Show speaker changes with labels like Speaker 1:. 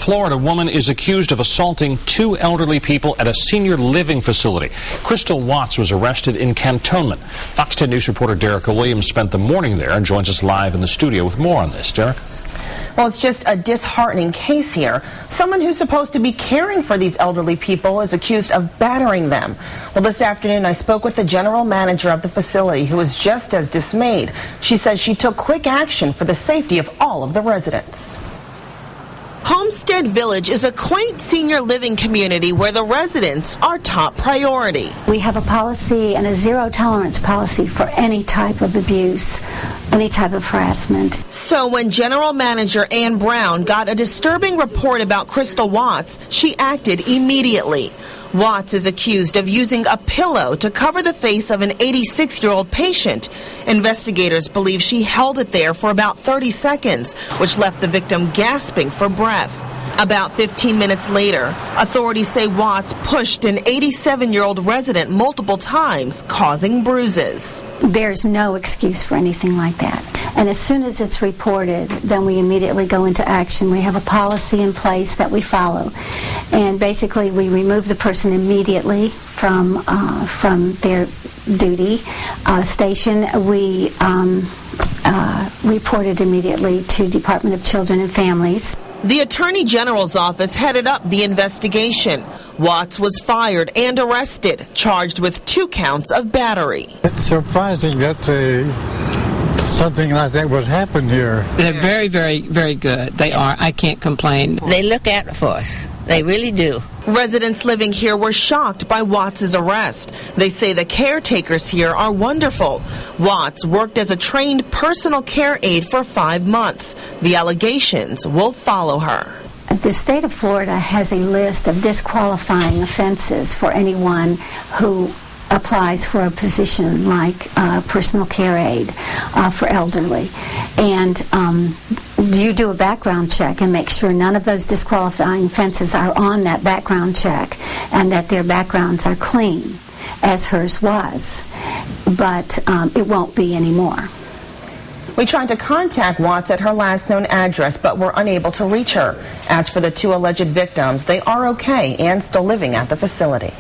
Speaker 1: Florida, a woman is accused of assaulting two elderly people at a senior living facility. Crystal Watts was arrested in Cantonment. Fox 10 News reporter Derica Williams spent the morning there and joins us live in the studio with more on this. Derica?
Speaker 2: Well, it's just a disheartening case here. Someone who's supposed to be caring for these elderly people is accused of battering them. Well, this afternoon I spoke with the general manager of the facility, who was just as dismayed. She says she took quick action for the safety of all of the residents. Homestead Village is a quaint senior living community where the residents are top priority.
Speaker 3: We have a policy and a zero tolerance policy for any type of abuse, any type of harassment.
Speaker 2: So when General Manager Ann Brown got a disturbing report about Crystal Watts, she acted immediately. Watts is accused of using a pillow to cover the face of an 86-year-old patient. Investigators believe she held it there for about 30 seconds, which left the victim gasping for breath. About 15 minutes later, authorities say Watts pushed an 87-year-old resident multiple times, causing bruises.
Speaker 3: There's no excuse for anything like that. And as soon as it's reported, then we immediately go into action. We have a policy in place that we follow. And basically, we remove the person immediately from their duty station. We report it immediately to Department of Children and Families.
Speaker 2: The Attorney General's office headed up the investigation. Watts was fired and arrested, charged with 2 counts of battery.
Speaker 4: It's surprising that something like that would happen here.
Speaker 5: They're very, very, very good. They are. I can't complain.
Speaker 6: They look out for us. They really do.
Speaker 2: Residents living here were shocked by Watts' arrest. They say the caretakers here are wonderful. Watts worked as a trained personal care aide for 5 months. The allegations will follow her.
Speaker 3: The state of Florida has a list of disqualifying offenses for anyone who applies for a position like personal care aide for elderly. And you do a background check and make sure none of those disqualifying offenses are on that background check and that their backgrounds are clean, as hers was. But it won't be anymore.
Speaker 2: We tried to contact Watts at her last known address, but were unable to reach her. As for the 2 alleged victims, they are okay and still living at the facility.